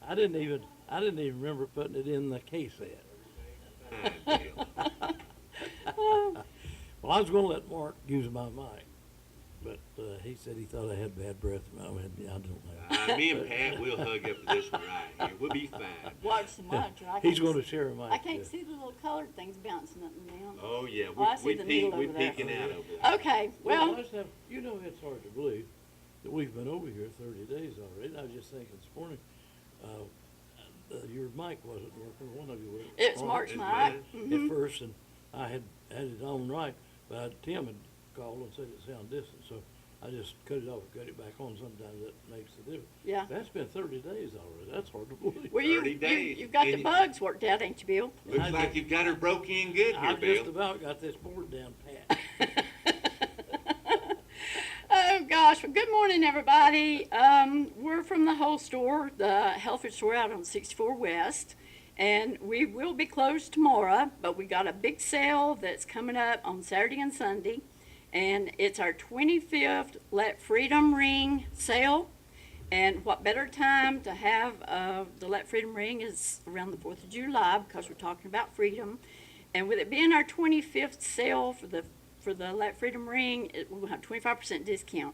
I didn't even remember putting it in the cassette. Well, I was going to let Mark use my mic, but he said he thought I had bad breath. I don't know. Me and Pat will hug up to this one right here. We'll be fine. Watch the monitor. He's going to share a mic. I can't see the little colored things bouncing up and down. Oh yeah, Oh, I see the needle we over there. peeking out over there. Okay, Well, well, I just have, it's hard to believe that we've been over here 30 days already. And I was just thinking this morning, your mic wasn't working. One of you was. it's Mark's It's mic. mine. Mhm. At first, and I had it on right, but Tim had called and said it sounded distant, so I just cut it off, cut it back on. Sometimes that makes the difference. Yeah. That's been 30 days already. That's hard to believe. Well, 30 days. you've got And the you- bugs worked out, ain't you, Bill? Looks like you've got her broke in good here, I've Bill. just about got this board down pat. Oh gosh! Well, good morning, everybody. We're from the whole store, the health food store out on 64 West, and we will be closed tomorrow. But we got a big sale that's coming up on Saturday and Sunday, and it's our 25th Let Freedom Ring sale. And what better time to have the Let Freedom Ring is around the 4th of July because we're talking about freedom. And with it being our 25th sale for the Let Freedom Ring, we'll have 25% discount.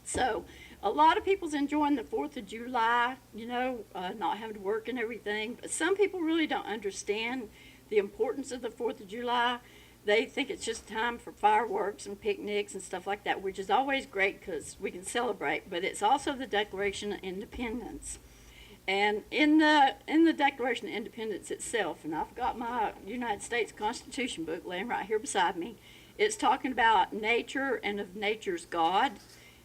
So a lot of people's enjoying the 4th of July, not having to work and everything. But some people really don't understand the importance of the 4th of July. They think it's just time for fireworks and picnics and stuff like that, which is always great because we can celebrate. But it's also the Declaration of Independence. And in the Declaration of Independence itself, and I've got my United States Constitution book laying right here beside me, it's talking about nature and of nature's God,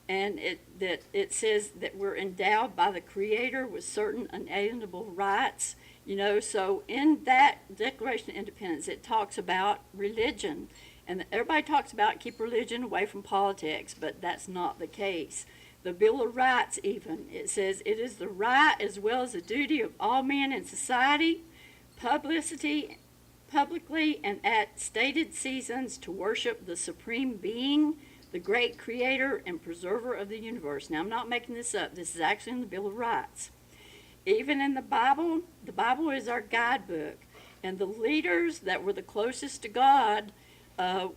and it says that we're endowed by the Creator with certain unalienable rights. So in that Declaration of Independence, it talks about religion, and everybody talks about keep religion away from politics, but that's not the case. The Bill of Rights even, it says it is the right as well as the duty of all men in society, publicly and at stated seasons to worship the Supreme Being, the great Creator and Preserver of the universe. Now, I'm not making this up. This is actually in the Bill of Rights. Even in the Bible is our guidebook, and the leaders that were the closest to God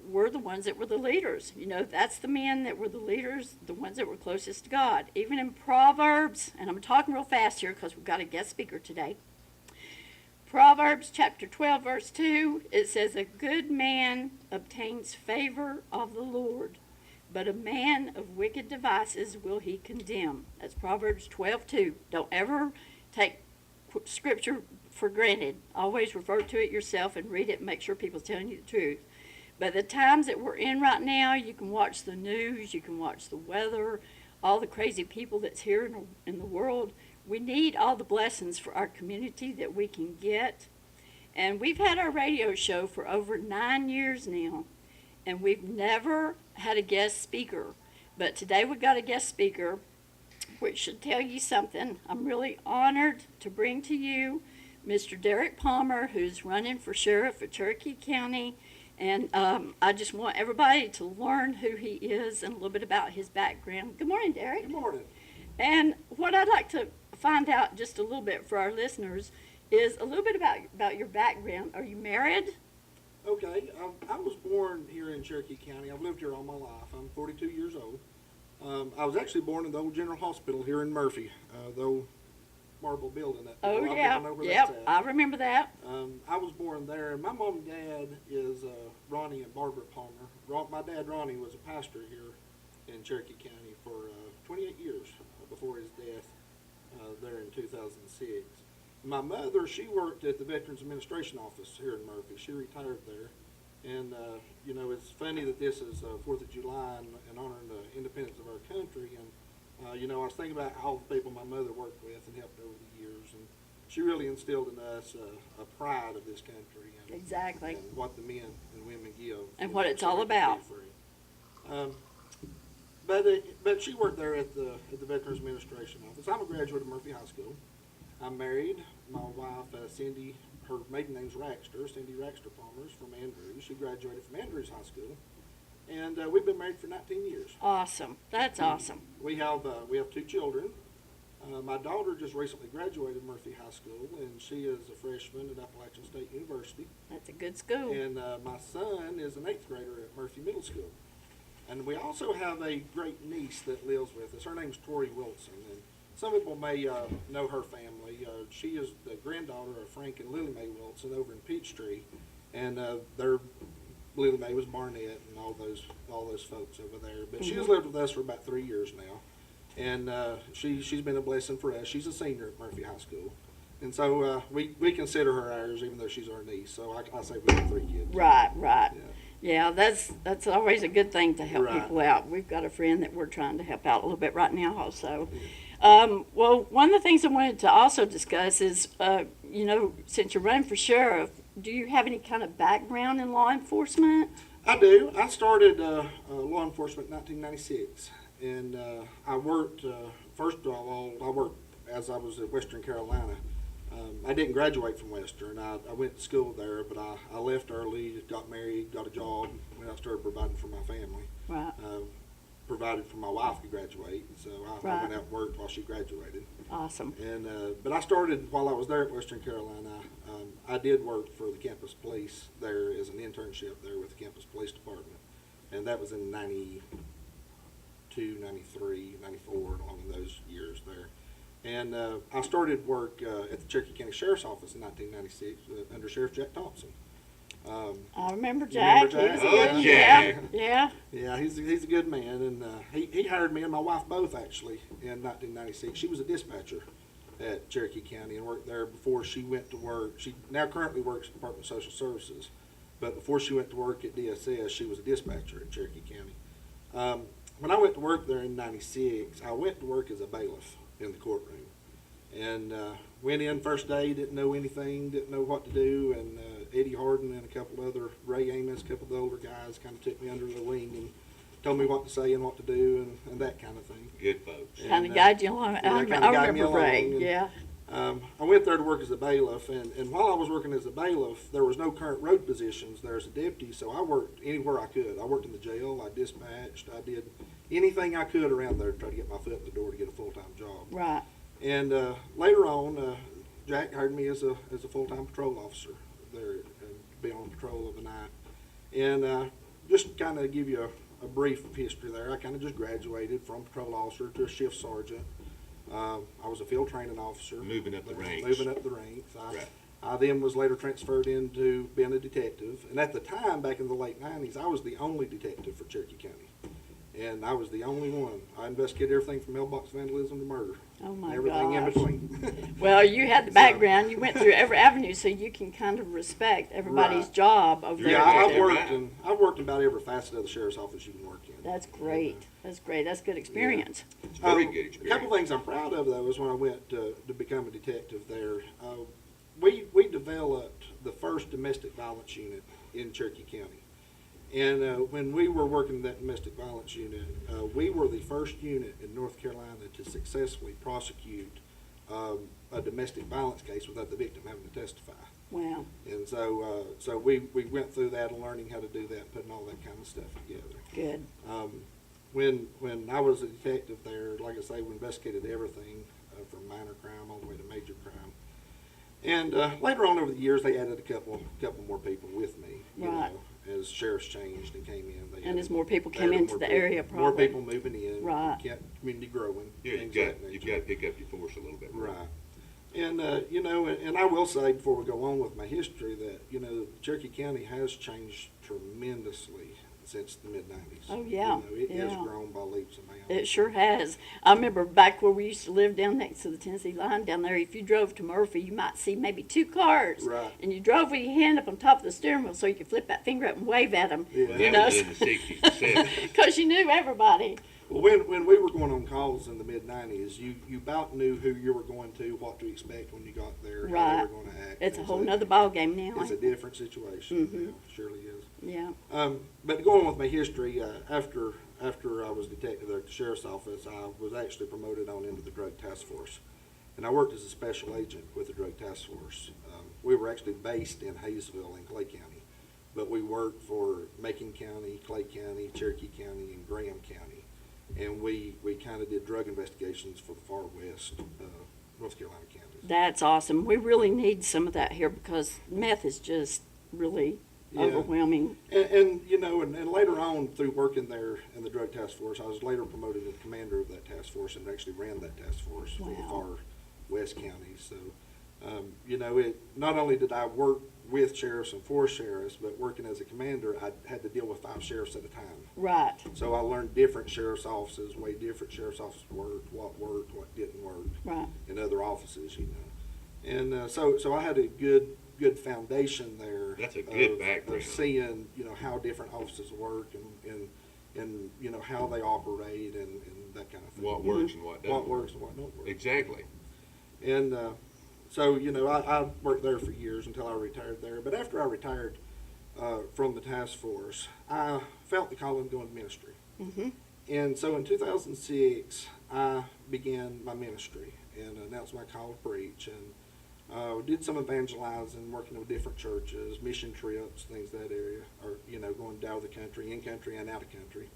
were the ones that were the leaders. That's the men that were the leaders, the ones that were closest to God. Even in Proverbs, and I'm talking real fast here because we've got a guest speaker today. Proverbs chapter 12, verse 2, it says, a good man obtains favor of the Lord, but a man of wicked devices will he condemn. That's Proverbs 12:2. Don't ever take scripture for granted. Always refer to it yourself and read it and make sure people's telling you the truth. But the times that we're in right now, you can watch the news, you can watch the weather, all the crazy people that's here in the world. We need all the blessings for our community that we can get. And we've had our radio show for over 9 years now, and we've never had a guest speaker. But today we got a guest speaker, which should tell you something. I'm really honored to bring to you Mr. Derrick Palmer, who's running for Sheriff of Cherokee County. And I just want everybody to learn who he is and a little bit about his background. Good morning, Derrick. Good morning. And what I'd like to find out just a little bit for our listeners is a little bit about your background. Are you married? Okay, I was born here in Cherokee County. I've lived here all my life. I'm 42 years old. I was actually born in the old General Hospital here in Murphy, the old marble building. That Oh, a lot of yeah. people know where Yep, that's at. I remember that. I was born there. My mom and dad is Ronnie and Barbara Palmer. My dad, Ronnie, was a pastor here in Cherokee County for 28 years before his death there in 2006. My mother, she worked at the Veterans Administration Office here in Murphy. She retired there. And, it's funny that this is 4th of July and honoring the independence of our country. And, I was thinking about all the people my mother worked with and helped over the years. And she really instilled in us a pride of this country. And, Exactly. and what the men and women give. And what it's so all we can be about. free. But she worked there at the Veterans Administration Office. I'm a graduate of Murphy High School. I'm married. My wife, Cindy, her maiden name's Raxter, Cindy Raxter Palmer, is from Andrews. She graduated from Andrews High School. And we've been married for 19 years. Awesome. That's awesome. We have 2 children. My daughter just recently graduated Murphy High School, and she is a freshman at Appalachian State University. That's a good school. And my son is an 8th grader at Murphy Middle School. And we also have a great niece that lives with us. Her name's Tori Wilson, and some people may know her family. She is the granddaughter of Frank and Lily Mae Wilson over in Peachtree, and their Lily Mae was Barnett and all those folks over there. But she has lived with us for about 3 years now, and she's been a blessing for us. She's a senior at Murphy High School, and so we consider her ours, even though she's our niece. So I say we have 3 kids. Right. Yeah. Yeah, that's always a good thing to help Right. people out. We've got a friend that we're trying to help out a little bit right now also. Well, one of the things I wanted to also discuss is, since you're running for sheriff, do you have any kind of background in law enforcement? I do. I started law enforcement in 1996, and I worked, first of all, I worked as I was at Western Carolina. I didn't graduate from Western. I went to school there, but I left early, got married, got a job, when I started providing for my family. Right. Provided for my wife to graduate, so I Right. went out and worked while she graduated. Awesome. And but I started while I was there at Western Carolina. I did work for the campus police there as an internship there with the campus police department, and that was in 92, 93, 94, along in those years there. And I started work at the Cherokee County Sheriff's Office in 1996 under Sheriff Jack Thompson. I remember You Jack. remember Jack? He was Oh, good. Jack. Yeah. Yeah, he's a good man, and he hired me and my wife both actually in 1996. She was a dispatcher at Cherokee County and worked there before she went to work. She now currently works at the Department of Social Services, but before she went to work at DSS, she was a dispatcher at Cherokee County. When I went to work there in 96, I went to work as a bailiff in the courtroom, and went in first day, didn't know anything, didn't know what to do, and Eddie Harden and a couple other, Ray Amos, a couple of the older guys kind of took me under their wing and told me what to say and what to do and that kind of thing. Good folks. Kind of And, guide you along. yeah, I kinda remember guide me along, Ray. and- Yeah. I went there to work as a bailiff, and while I was working as a bailiff, there was no current road positions there as a deputy, so I worked anywhere I could. I worked in the jail, I dispatched, I did anything I could around there to try to get my foot in the door to get a full-time job. Right. And later on, Jack hired me as a full-time patrol officer there, to be on patrol of the night. And just kind of give you a brief history there, I kind of just graduated from patrol officer to a shift sergeant. I was a field training officer. Moving up the ranks. Moving up the ranks. Right. I then was later transferred into being a detective. And at the time, back in the late 90s, I was the only detective for Cherokee County. And I was the only one. I investigated everything from mailbox vandalism to murder. Oh my and everything in gosh. between. Well, you had the So- background. You went through every avenue, so you can kind of respect everybody's Right. job over there. Yeah, Right. I've worked in about every facet of the sheriff's office you can work in. That's great. That's great. That's good experience. It's very good A experience. couple things I'm proud of though is when I went to become a detective there, we developed the first domestic violence unit in Cherokee County. And when we were working in that domestic violence unit, we were the first unit in North Carolina to successfully prosecute a domestic violence case without the victim having to testify. Wow. And so we went through that and learning how to do that and putting all that kind of stuff together. Good. When I was a detective there, like I say, we investigated everything from minor crime all the way to major crime. And later on over the years, they added a couple more people with me. You Right. know, as sheriffs changed and came in, And as more people they came added into more the people- area, more probably. people moving in, Right. kept community growing. Yeah, things you've of that got nature. to pick up your force a little bit more. Right. And, and I will say before we go on with my history that, Cherokee County has changed tremendously since the mid-90s. Oh, yeah, It has yeah. grown by leaps and bounds. It sure has. I remember back where we used to live down next to the Tennessee line down there, if you drove to Murphy, you might see maybe 2 cars. Right. And you drove with your hand up on top of the steering wheel so you could flip that finger up and wave at them. Yeah. Well, You that know, was in the 60s and 70s. because you knew everybody. Well, when we were going on calls in the mid-90s, you about knew who you were going to, what to expect when you got there, how Right. they were going to act. It's a things whole like nother that. ball game now. It's a different situation. Mhm. Now, surely is. Yeah. But going on with my history, after I was detective at the sheriff's office, I was actually promoted on into the drug task force, and I worked as a special agent with the drug task force. We were actually based in Hayesville in Clay County, but we worked for Macon County, Clay County, Cherokee County, and Graham County. and we kind of did drug investigations for the far west, North Carolina counties. That's awesome. We really need some of that here because meth is just really Yeah. overwhelming. And you know, and later on through working there in the drug task force, I was later promoted to the commander of that task force and actually ran that task force for the Wow. far west counties. So, you know, it not only did I work with sheriffs and for sheriffs, but working as a commander, I had to deal with 5 sheriffs at a time. Right. So I learned different sheriff's offices, way different sheriff's offices worked, what didn't work Right. in other offices, you know. And so I had a good foundation there. That's a good of background. seeing, you know, how different offices work and you know, how they operate and that kind of thing. What works and what doesn't. What works and what don't work. Exactly. And so, you know, I worked there for years until I retired there. But after I retired from the task force, I felt the calling to go into ministry. Mm-hmm. And so in 2006, I began my ministry and announced my call to preach and did some evangelizing, working with different churches, mission trips, things that area, or, you know, going down the country, in country and out of country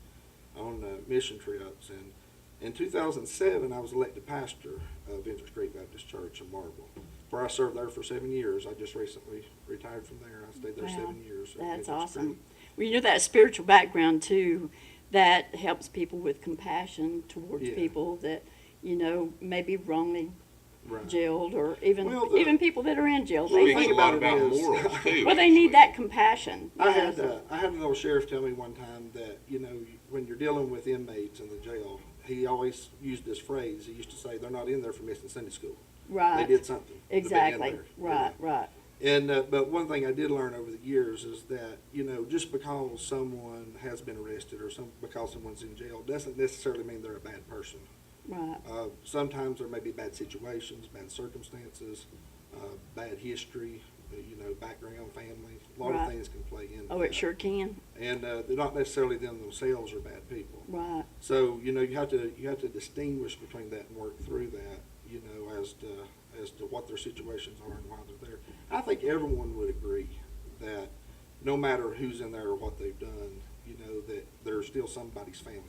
on mission trips. And in 2007, I was elected pastor of Venture Street Baptist Church in Marble, where I served there for 7 years. I just recently retired from there. I stayed there Wow. 7 years. at That's Venture awesome. Street. Well, you know, that spiritual background too, that helps people with compassion towards Yeah. people that, you know, maybe wrongly Right. jailed or even Well, the- even people that are in jail. Well, the They thing Speaks a need, lot about it about is- morals too. well, they need that compassion. I you had know. I had an old sheriff tell me one time that, you know, when you're dealing with inmates in the jail, he always used this phrase. He used to say, "They're not in there for missing Sunday school. Right. They did something to be in Exactly. there." Right. Right. And but one thing I did learn over the years is that, you know, just because someone has been arrested or because someone's in jail doesn't necessarily mean they're a bad person. Right. Sometimes there may be bad situations, bad circumstances, bad history, you know, background, family. A lot Right. of things can play into Oh, that. it sure can. And they're not necessarily them themselves are bad people. Right. So, you know, you have to distinguish between that and work through that, you know, as to what their situations are and why they're there. I think everyone would agree that no matter who's in there or what they've done, you know, that they're still somebody's family.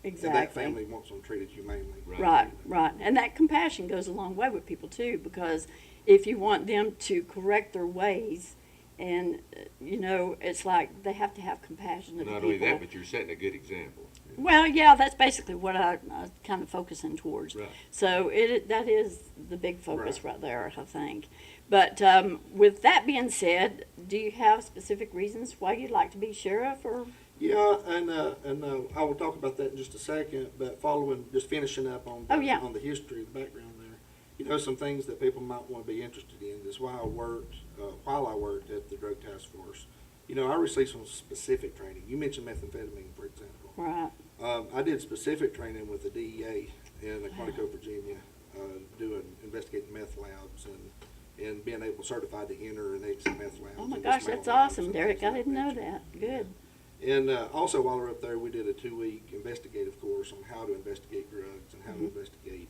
And that Exactly. family wants them treated humanely. Right, right. And that compassion goes a long way with people too, because if you want them to correct their ways, and you know, it's like they have to have compassion of the Not only people. that, but you're setting a good example. Well, yeah, that's basically what I kind of focusing towards. Right. So that is the big focus Right. right there, I think. But with that being said, do you have specific reasons why you'd like to be sheriff or? Yeah, and I will talk about that in just a second. But just finishing up on Oh, yeah. on the history, the background there. You know, some things that people might want to be interested in is while I worked at the drug task force. You know, I received some specific training. You mentioned methamphetamine, for example. Right. I did specific training with the DEA in Quantico, Virginia, doing investigating meth labs and being able certified to enter and exit meth labs. Oh my and gosh, dismantle that's labs awesome, and Derrick. things I of didn't know nature. that. Good. And also while we were up there, we did a 2-week investigative course on how to investigate drugs and how to investigate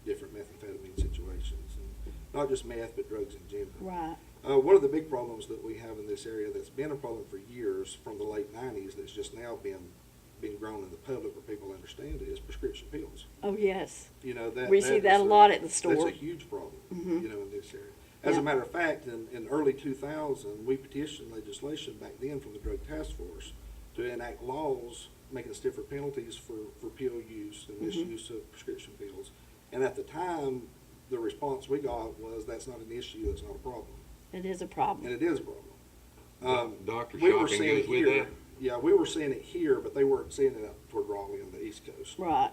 different methamphetamine situations, and not just meth, but drugs in general. Right. One of the big problems that we have in this area that's been a problem for years from the late 90s that's just now being grown in the public where people understand it is prescription pills. Oh yes. You know, that We see is that a lot at the store. That's a huge problem, you know, in this area. As Yeah. a matter of fact, in early 2000, we petitioned legislation back then from the Drug Task Force to enact laws making stiffer penalties for pill use and misuse of prescription pills. And at the time, the response we got was, that's not an issue, that's not a problem. It is a problem. And it is a problem. Doctor We were shopping seeing goes it with here. that. Yeah, we were seeing it here, but they weren't seeing it up toward Raleigh on the East Coast. Right.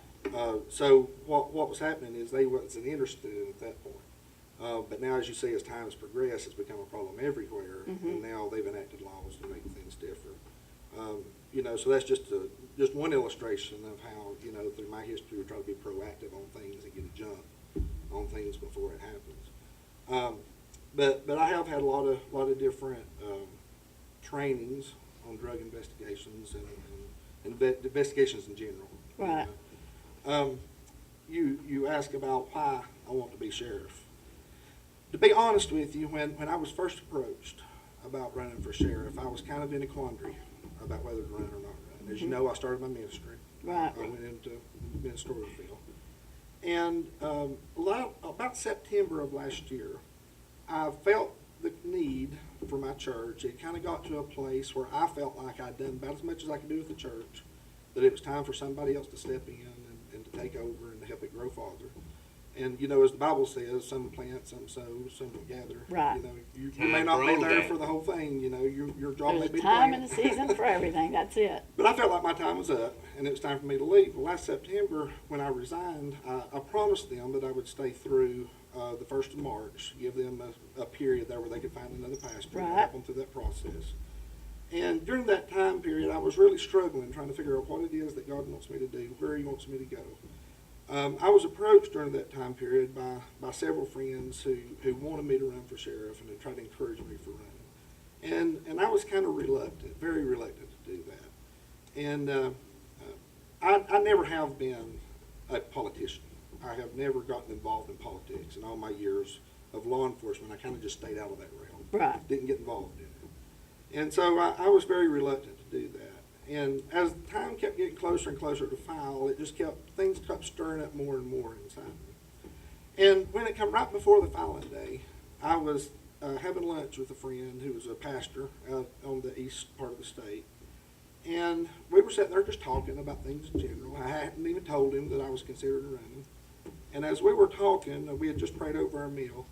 So what was happening is they wasn't interested in it at that point. But now, as you see, as time has progressed, it's become a problem everywhere, and now they've enacted laws to make things different. You know, so that's just one illustration of how, you know, through my history, we try to be proactive on things and get a jump on things before it happens. But I have had a lot of different trainings on drug investigations and investigations in general. Right. You ask about why I want to be sheriff. To be honest with you, when I was first approached about running for sheriff, I was kind of in a quandary about whether to run or not run. As you know, I started my ministry. Right. I went into ministerial field. And about September of last year, I felt the need for my church. It kind of got to a place where I felt like I'd done about as much as I could do with the church, that it was time for somebody else to step in and to take over and to help it grow farther. And, you know, as the Bible says, some plant, some sow, some will gather. Right. You know, you Time may not for be all there that. for the whole thing. You know, your job may There's be a to time plant. and a season for everything, that's it. But I felt like my time was up, and it was time for me to leave. Well, last September, when I resigned, I promised them that I would stay through the 1st of March, give them a period there where they could find another pastor and Right. help them through that process. And during that time period, I was really struggling trying to figure out what it is that God wants me to do, where He wants me to go. I was approached during that time period by several friends who wanted me to run for sheriff and who tried to encourage me for running. And I was kind of reluctant, very reluctant to do that. And I never have been a politician. I have never gotten involved in politics. In all my years of law enforcement, I kind of just stayed out of that realm. Right. Didn't get involved in it. And so I was very reluctant to do that. And as time kept getting closer and closer to file, things kept stirring up more and more inside me. And when it came right before the filing day, I was having lunch with a friend who was a pastor out on the east part of the state. And we were sitting there just talking about things in general. I hadn't even told him that I was considering running. And as we were talking, we had just prayed over our meal.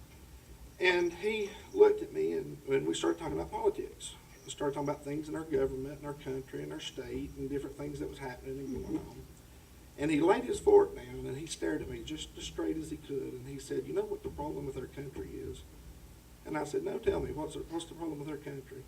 And he looked at me and we started talking about politics. We started talking about things in our government and our country and our state and different things that was happening and going on. And he laid his fork down and he stared at me just as straight as he could. And he said, "You know what the problem with our country is?" And I said, "No, tell me, what's the problem with our country?"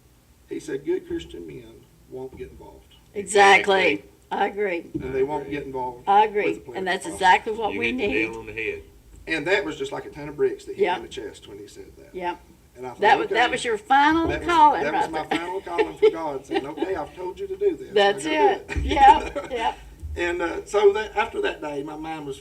He said, "Good Christian men won't get involved. Exactly. I agree. And they won't get involved I with the agree. political And that's process." exactly what You we hit the need. nail on the head. And that was just like a ton of bricks that hit Yeah. me in the chest when he said that. Yeah. And I thought, That was, okay, that was your final that was- calling that right was my there. final calling from God, saying, "Okay, I've told you to do this. That's Now go it. do Yep, yep. And so after that day, my mind was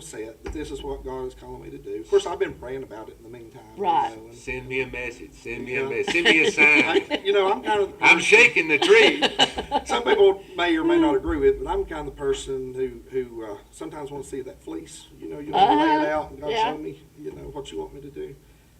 set that this is what God is calling me to do. Of course, I've been praying about it in the meantime. Right. You know, and Send me a message. Send me Yeah. a message. Send me a sign. I'm kind of the I'm person- shaking the tree. Some people may or may not agree with, but I'm kind of the person who sometimes want to see that fleece. You know, you want to lay it out and God Yeah. show me, what you want me to do.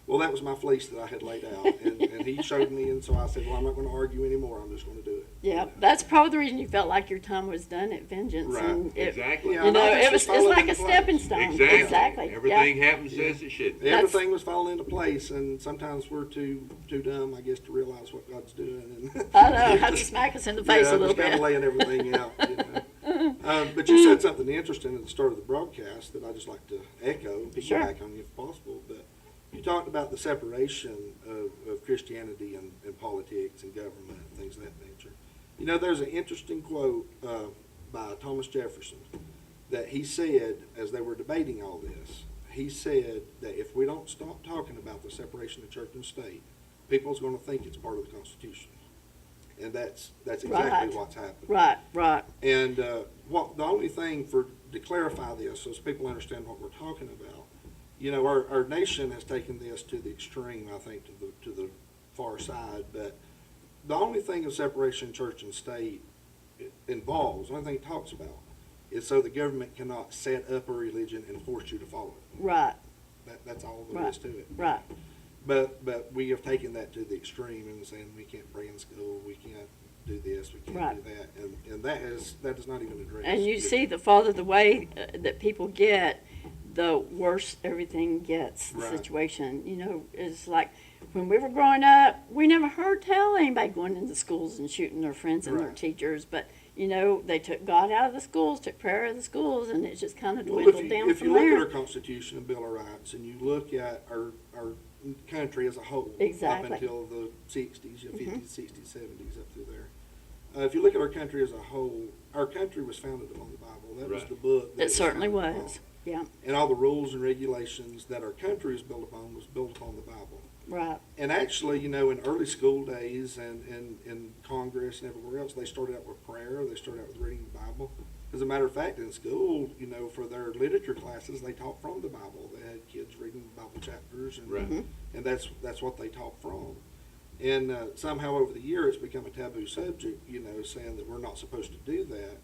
Well, that was my fleece that I had laid out, and he showed me, and so I said, "Well, I'm not going to argue anymore. I'm just going to do it." Yeah, that's probably the reason you felt like your time was done at Vengeance. Right. And it, Exactly. Yeah, You and all know, this it was was it's falling like into a place. stepping stone. Exactly. Exactly. Everything Yeah. happens as it should. Everything was falling into place, and sometimes we're too dumb, I guess, to realize what God's doing. And I know, had to smack us in the face a little just kind bit. of laying everything out. But you said something interesting at the start of the broadcast that I just like to echo and Sure. piggyback on you if possible. But you talked about the separation of Christianity and politics and government and things of that nature. You know, there's an interesting quote by Thomas Jefferson that he said as they were debating all this. He said that if we don't stop talking about the separation of church and state, people's going to think it's part of the Constitution. And that's exactly Right. what's happening. Right, right. And the only thing to clarify this, so as people understand what we're talking about, you know, our nation has taken this to the extreme, I think, to the far side. But the only thing of separation of church and state involves, the only thing it talks about, is so the government cannot set up a religion and force you to follow it. Right, That's all there is to it. right. But we have taken that to the extreme and saying we can't pray in school, we can't do this, we can't Right. do that, and that is not even addressed. And you see, the farther the way that people get, the worse everything gets, the Right. situation. You know, it's like when we were growing up, we never heard tell anybody going into schools and shooting their friends and their Right. teachers. But, you know, they took God out of the schools, took prayer out of the schools, and it just kind of Well, dwindled down if from you look at there. our Constitution and Bill of Rights, and you look at our country as a whole, Exactly. up until the 60s, 50s, 60s, 70s, up through there. If you look at our country as a whole, our country was founded upon the Bible. That was Right. the book. It certainly founded was. upon. Yeah, And all the rules and regulations that our country is built upon was built upon the Bible. right. And actually, you know, in early school days and in Congress and everywhere else, they started out with prayer. They started out with reading the Bible. As a matter of fact, in school, you know, for their literature classes, they taught from the Bible. They had kids reading Bible chapters, and Right. and that's what they taught from. And somehow over the year, it's become a taboo subject, you know, saying that we're not supposed to do that.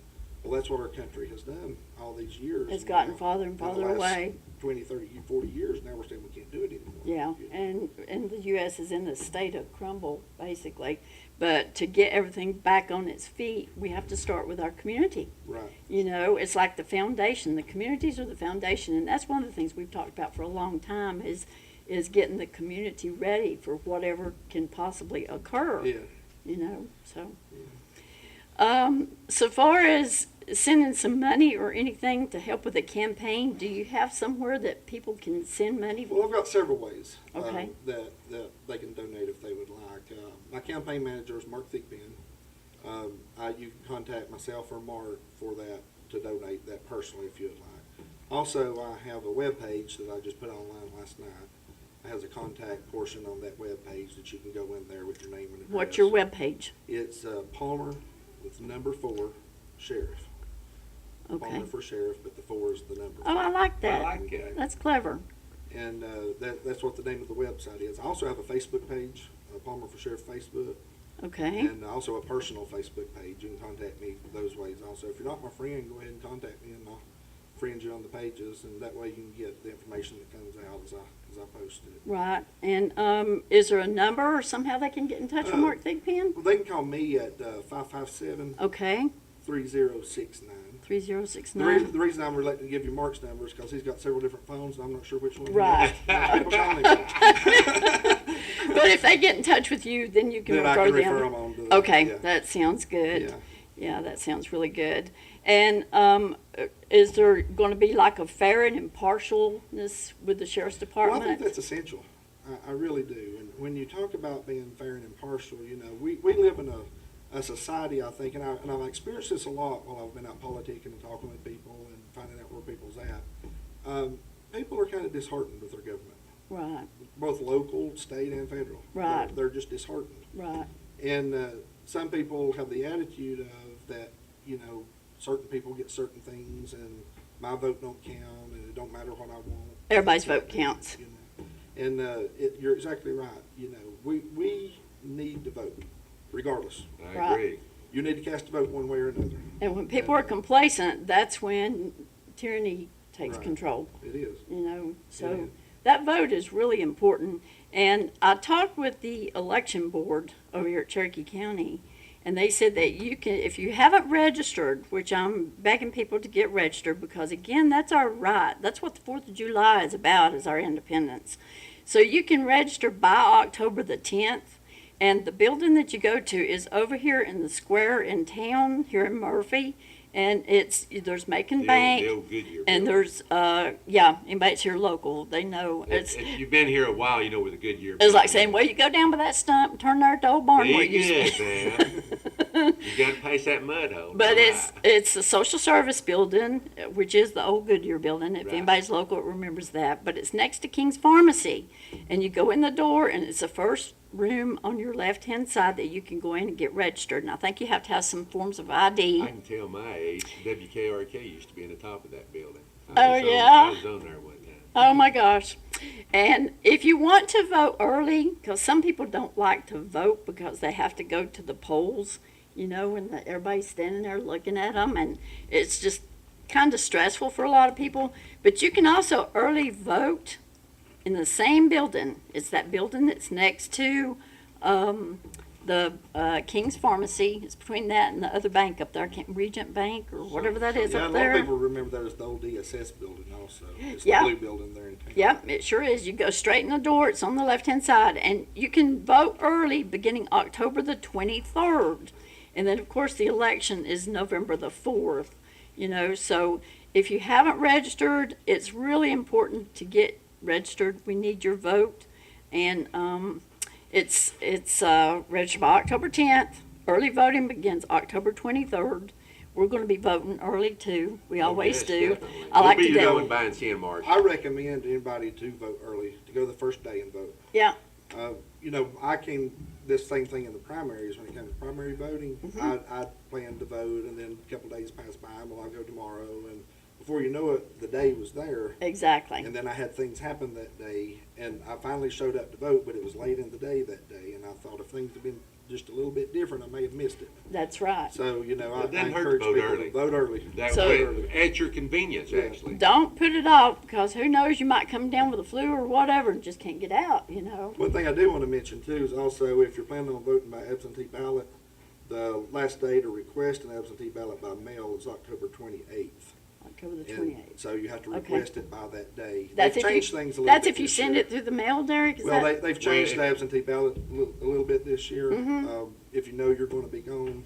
Well, that's what our country has done all these years. It's and gotten now, farther and in the farther last away. 20, 30, 40 years, now we're saying we can't do it anymore. Yeah, You know? and the U.S. is in a state of crumble, basically. But to get everything back on its feet, we have to start with our community. Right. You know, it's like the foundation. The communities are the foundation, and that's one of the things we've talked about for a long time is getting the community ready for whatever can possibly occur. Yeah. You know, so. Yeah. So far as sending some money or anything to help with the campaign, do you have somewhere that people can send money? Well, I've got several ways Okay. that they can donate if they would like. My campaign manager is Mark Thigpen. You can contact myself or Mark for that to donate that personally if you would like. Also, I have a web page that I just put online last night. It has a contact portion on that web page that you can go in there with your name and address. What's your web page? It's Palmer with number 4, Sheriff. Okay. Palmer for Sheriff, but the 4 is the number. Oh, I like that. I like it. That's clever. And that's what the name of the website is. I also have a Facebook page, Palmer for Sheriff Facebook, Okay. and also a personal Facebook page. You can contact me those ways also. If you're not my friend, go ahead and contact me, and I'll friend you on the pages, and that way you can get the information that comes out as I post it. Right. And is there a number or somehow they can get in touch with Mark Thigpen? Well, they can call me at 557-3069. Okay. 3069. The reason I'm reluctant to give you Mark's number is because he's got several different phones, and I'm not sure which one. Right. People call me from. But if they get in touch with you, then you can Then I refer can them. refer them on to. Okay, Yeah. that sounds good. Yeah. Yeah, that sounds really good. And is there going to be like a fair and impartialness with the sheriff's Well, department? I think that's essential. I really do. And when you talk about being fair and impartial, you know, we live in a society, I think, and I've experienced this a lot while I've been out politicking and talking with people and finding out where people's at. People are kind of disheartened with their government, Right, both local, state, and federal. Right. They're just disheartened. right, And some people have the attitude of that, you know, certain people get certain things, and my vote don't count, and it don't matter what I want. Everybody's vote counts. You know? And you're exactly right. You know, we need to vote, regardless. I Right. agree. You need to cast a vote one way or another. And when people are complacent, that's when tyranny takes Right. control. It is. You know, It so is. that vote is really important. And I talked with the election board over here at Cherokee County, and they said that you can, if you haven't registered, which I'm begging people to get registered, because again, that's our right. That's what the 4th of July is about, is our independence. So you can register by October the 10th. And the building that you go to is over here in the square in town, here in Murphy. And there's Macon Bank. The old Goodyear And building. there's, anybody that's here local, they know. If you've been here a while, you know where the Goodyear. It's like building saying, is. well, you go down by that stump and turn there at the old barn where it Pretty used to good, be. man. You got to pace that mud hole. But Right. it's a social service building, which is the old Goodyear building. If Right. anybody's local, it remembers that. But it's next to King's Pharmacy. And you go in the door, and it's the first room on your left-hand side that you can go in and get registered. And I think you have to have some forms of ID. I can tell my age. WKRK used to be in the top of that building. Oh, yeah? I was on there one time. Oh my gosh. And if you want to vote early, because some people don't like to vote because they have to go to the polls, you know, and everybody's standing there looking at them, and it's just kind of stressful for a lot of people. But you can also early vote in the same building. It's that building that's next to the King's Pharmacy. It's between that and the other bank up there, Regent Bank or whatever that is Yeah, up a lot there. of people remember that as the old DSS building also. It's Yeah. the blue building there in town. Yep, it sure is. You go straight in the door. It's on the left-hand side. And you can vote early beginning October the 23rd. And then, of course, the election is November the 4th. You know, so if you haven't registered, it's really important to get registered. We need your vote. And it's registered by October 10th. Early voting begins October 23rd. We're going to be voting early, too. We always Yes, do. definitely. I like we'll to be do. going by and seeing Marsh. I recommend anybody to vote early, to go the first day and vote. Yeah. You know, I can, this same thing in the primaries, when it comes to primary voting, I plan to vote, and then a couple days pass by, well, I'll go tomorrow, and before you know it, the day was there, Exactly. and then I had things happen that day, and I finally showed up to vote, but it was late in the day that day, and I thought if things had been just a little bit different, I may have missed it. That's right. So, you know, Well, it I doesn't hurt to encourage vote people early. to vote early. That So- way, at your convenience, Yeah. actually. Don't put it off, because who knows, you might come down with a flu or whatever and just can't get out, you know. One thing I do want to mention too is also if you're planning on voting by absentee ballot, the last day to request an absentee ballot by mail is October 28th. October the And 28th. so you have to Okay. request it by that day. That's They've if changed you, things a little that's bit if you this send year. it through the mail, Derek, is Well, that? they've changed Well, the absentee ballot a little bit this year. Mhm. If you know you're going to be gone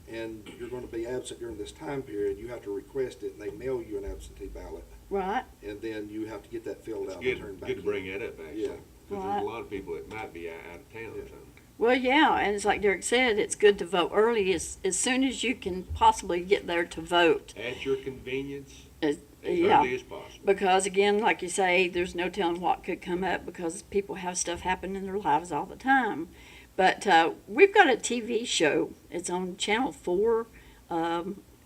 and you're going to be absent during this time period, you have to request it, and they mail you an absentee ballot, Right, and then you have to get that filled out and Good, turned back good to in. bring that up, actually. Yeah. Because Right. there's a lot of people that might be out of town or Yeah. something. well, yeah, and it's like Derek said, it's good to vote early as soon as you can possibly get there to vote. At your convenience, As- as yeah. early as possible. Because again, like you say, there's no telling what could come up because people have stuff happen in their lives all the time. But we've got a TV show. It's on Channel 4,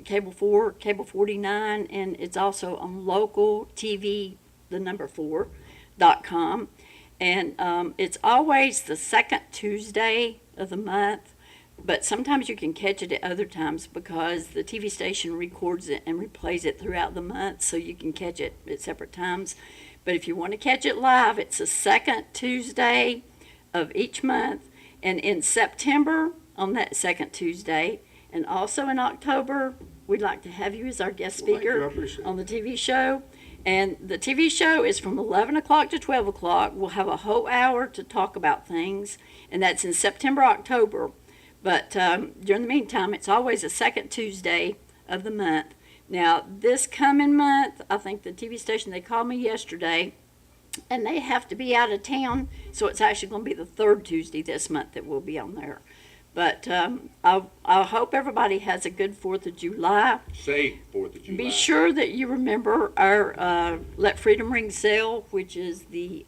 Cable 4, Cable 49, and it's also on local TV, the number 4.com. And it's always the second Tuesday of the month. But sometimes you can catch it at other times because the TV station records it and replays it throughout the month, so you can catch it at separate times. But if you want to catch it live, it's the second Tuesday of each month. And in September, on that second Tuesday, and also in October, we'd like to have you as our guest Well, thank you. I speaker appreciate it. on the TV show. And the TV show is from 11 o'clock to 12 o'clock. We'll have a whole hour to talk about things, and that's in September, October. But during the meantime, it's always the second Tuesday of the month. Now, this coming month, I think the TV station, they called me yesterday, and they have to be out of town, so it's actually going to be the third Tuesday this month that we'll be on there. But I hope everybody has a good 4th of July. Safe 4th of July. Be sure that you remember our Let Freedom Ring sale, which is the,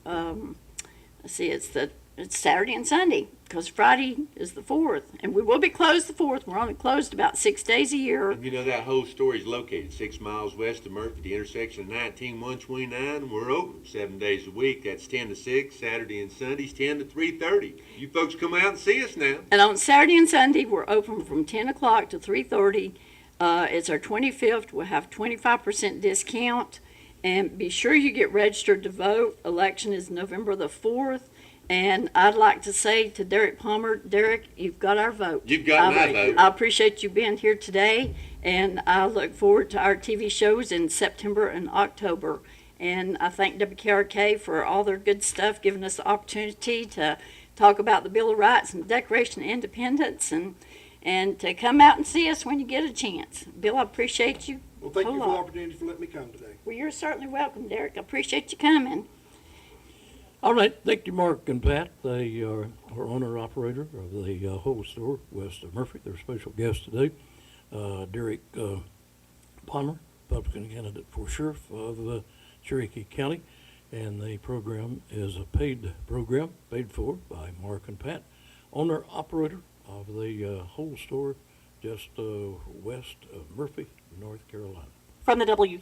it's Saturday and Sunday, because Friday is the 4th. And we will be closed the 4th. We're only closed about 6 days a year. And you know, that whole story is located 6 miles west of Murphy, the intersection of 19-129. We're open 7 days a week. That's 10 to 6, Saturday and Sundays, 10 to 3:30. You folks come out and see us now. And on Saturday and Sunday, we're open from 10 o'clock to 3:30. It's our 25th. We'll have 25% discount. And be sure you get registered to vote. Election is November the 4th. And I'd like to say to Derrick Palmer, Derrick, you've got our vote. You've got my vote. I appreciate you being here today, and I look forward to our TV shows in September and October. And I thank WKRK for all their good stuff, giving us the opportunity to talk about the Bill of Rights and the Declaration of Independence, and to come out and see us when you get a chance. Bill, I appreciate you. Well, thank a you for lot. the opportunity for letting me come today. Well, you're certainly welcome, Derrick. I appreciate you coming. All right, thank you, Mark and Pat. They are owner-operator of the whole store west of Murphy. They're special guests today. Derrick Palmer, Republican candidate for Sheriff of Cherokee County. And the program is a paid program, paid for by Mark and Pat, owner-operator of the whole store just west of Murphy, North Carolina. From the WK